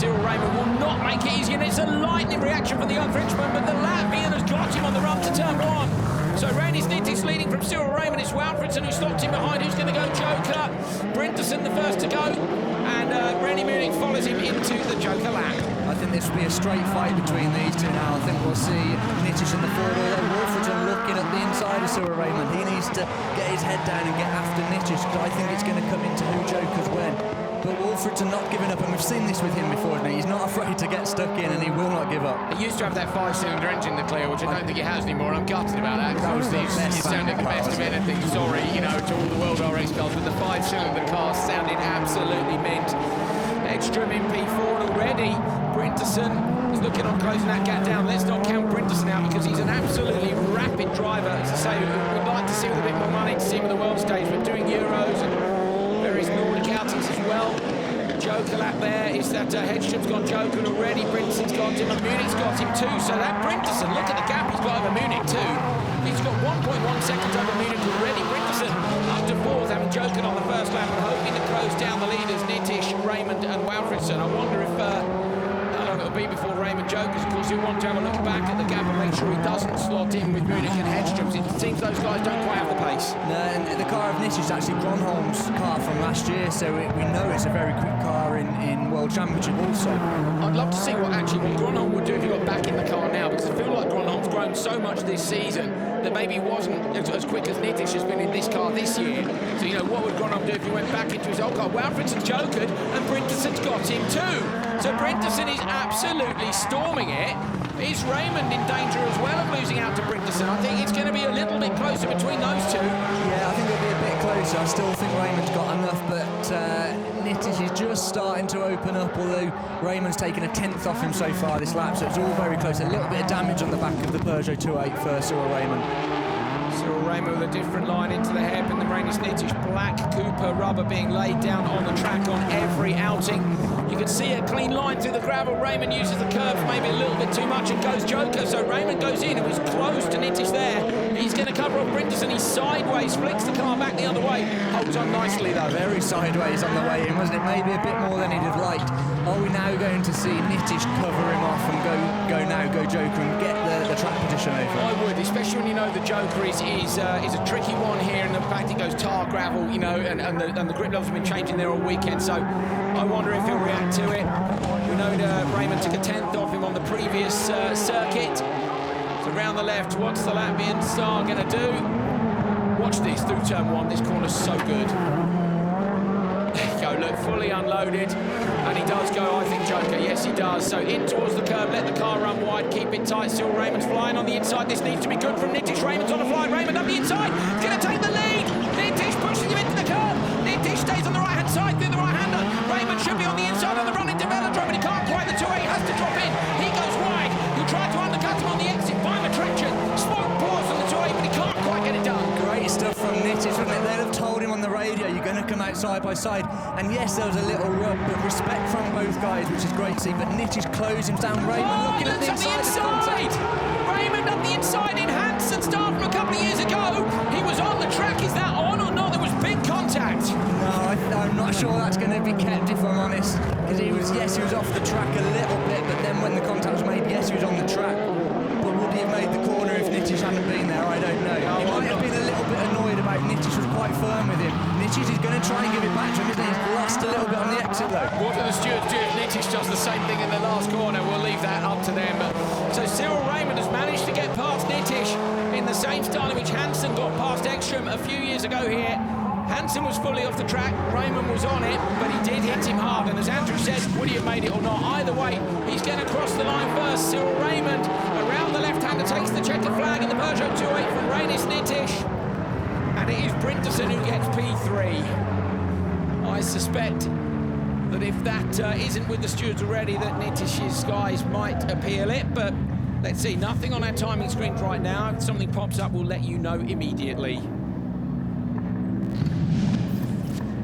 Cyril Raymond will not make it easy, and it's a lightning reaction from the young Frenchman, but the Latvian has got him on the run to turn one. So Randy Snittis leading from Cyril Raymond. It's Walfredson who slots him behind. Who's going to go? Joker. Brinderson the first to go, and Rennie Munich follows him into the Joker lap. I think this will be a straight fight between these two now. I think we'll see Nittish in the forward, although Walfredson looking at the inside of Cyril Raymond. He needs to get his head down and get after Nittish, because I think it's going to come into who Joker's when. But Walfredson not giving up, and we've seen this with him before, isn't he? He's not afraid to get stuck in, and he will not give up. He used to have that 5-cylinder engine, the Clear, which I don't think he has anymore, and I'm gutted about that. That was the best. He sounded the best of anything. Sorry, you know, to all the world RX cars, but the 5-cylinder car sounded absolutely mint. Ekstrom in P4 already. Brinderson is looking on closing that gap down. Let's not count Brinderson out, because he's an absolutely rapid driver. As I say, we'd like to see with a bit more money to see him on the world stage, but doing Euros and various Nordic outings as well. Joker lap there is that Hedstrom's got Joker already. Brinderson's got him, and Munich's got him too. So that Brinderson, look at the gap he's got over Munich too. He's got 1.1 seconds over Munich already. Brinderson up to fourth, having Joker on the first lap and hoping to close down the leaders, Nittish, Raymond and Walfredson. I wonder if how long it'll be before Raymond jokers. Of course, he'll want to have a look back at the gap and make sure he doesn't slot in with Munich and Hedstrom's. It seems those guys don't quite have the pace. No, and the car of Nittish is actually Gronholm's car from last year, so we know it's a very quick car in World Championship also. I'd love to see what Gronholm would do if he got back in the car now, because I feel like Gronholm's grown so much this season that maybe he wasn't as quick as Nittish has been in this car this year. So, you know, what would Gronholm do if he went back into his old car? Walfredson's jokered, and Brinderson's got him too. So Brinderson is absolutely storming it. Is Raymond in danger as well of losing out to Brinderson? I think it's going to be a little bit closer between those two. Yeah, I think it'll be a bit closer. I still think Raymond's got enough, but Nittish is just starting to open up, although Raymond's taken a 10th off him so far this lap, so it's all very close. A little bit of damage on the back of the Peugeot 2.8 for Cyril Raymond. Cyril Raymond with a different line into the hairpin than Randy Nittish. Black Cooper rubber being laid down on the track on every outing. You can see a clean line through the gravel. Raymond uses the curve maybe a little bit too much and goes Joker. So Raymond goes in and was close to Nittish there. He's going to cover off Brinderson. He's sideways, flicks the car back the other way. Holds on nicely though. Very sideways on the way in, wasn't it? Maybe a bit more than he'd have liked. Are we now going to see Nittish cover him off and go Joker and get the track position over? I would, especially when you know the Joker is a tricky one here, and the fact it goes tar gravel, you know, and the grip levels have been changing there all weekend. So I wonder if he'll react to it. We know that Raymond took a 10th off him on the previous circuit. So round the left, what's the Latvian star going to do? Watch this through turn one. This corner's so good. There you go, look, fully unloaded, and he does go, I think, Joker. Yes, he does. So in towards the curb, let the car run wide, keep it tight. Still Raymond's flying on the inside. This needs to be good from Nittish. Raymond's on the fly. Raymond up the inside. He's going to take the lead. Nittish pushes him into the curb. Nittish stays on the right-hand side through the right-hander. Raymond should be on the inside on the run into Velodrome, but he can't quite. The 2A has to drop in. He goes wide. He'll try to undercut him on the exit. Find the traction. Smoke pours on the 2A, but he can't quite get it done. Great stuff from Nittish, wasn't it? They'd have told him on the radio, you're going to come out side by side. And yes, there was a little rub, but respect from both guys, which is great to see. But Nittish closes him down. Raymond looking at the inside. Raymond up the inside in Hansen start from a couple of years ago. He was on the track. Is that on or not? There was big contact. No, I'm not sure that's going to be kept, if I'm honest. Because he was off the track a little bit, but then when the contact was made, yes, he was on the track. But would he have made the corner if Nittish hadn't been there? I don't know. He might have been a little bit annoyed about Nittish was quite firm with him. Nittish is going to try and give it back to him, isn't he? He's lost a little bit on the exit though. What do the stewards do if Nittish does the same thing in the last corner? We'll leave that up to them. So Cyril Raymond has managed to get past Nittish in the same style in which Hansen got past Ekstrom a few years ago here. Hansen was fully off the track, Raymond was on it, but he did hit him hard, and as Andrew said, would he have made it or not? Either way, he's going to cross the line first. Cyril Raymond around the left-hander takes the checkered flag in the Peugeot 2.8 from Rainis Nittish, and it is Brinderson who gets P3. I suspect that if that isn't with the stewards already, that Nittish's guys might appeal it, but let's see. Nothing on our timing screens right now. If something pops up, we'll let you know immediately.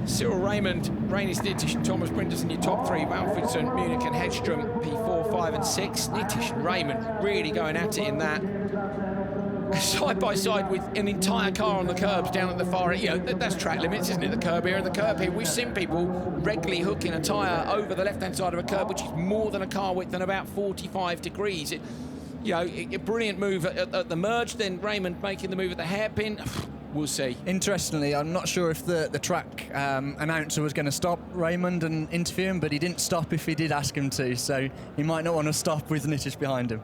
Cyril Raymond, Rainis Nittish and Thomas Brinderson, your top three. Walfredson, Munich and Hedstrom, P4, 5 and 6. Nittish and Raymond really going at it in that. side by side with an entire car on the curbs down at the far end. You know, that's track limits, isn't it? The curb here and the curb here. We've seen people regularly hooking a tyre over the left-hand side of a curb, which is more than a car width and about 45 degrees. A brilliant move at the merge, then Raymond making the move at the hairpin. We'll see. Interestingly, I'm not sure if the track announcer was going to stop Raymond and interview him, but he didn't stop if he did ask him to, so he might not want to stop with Nitish behind him.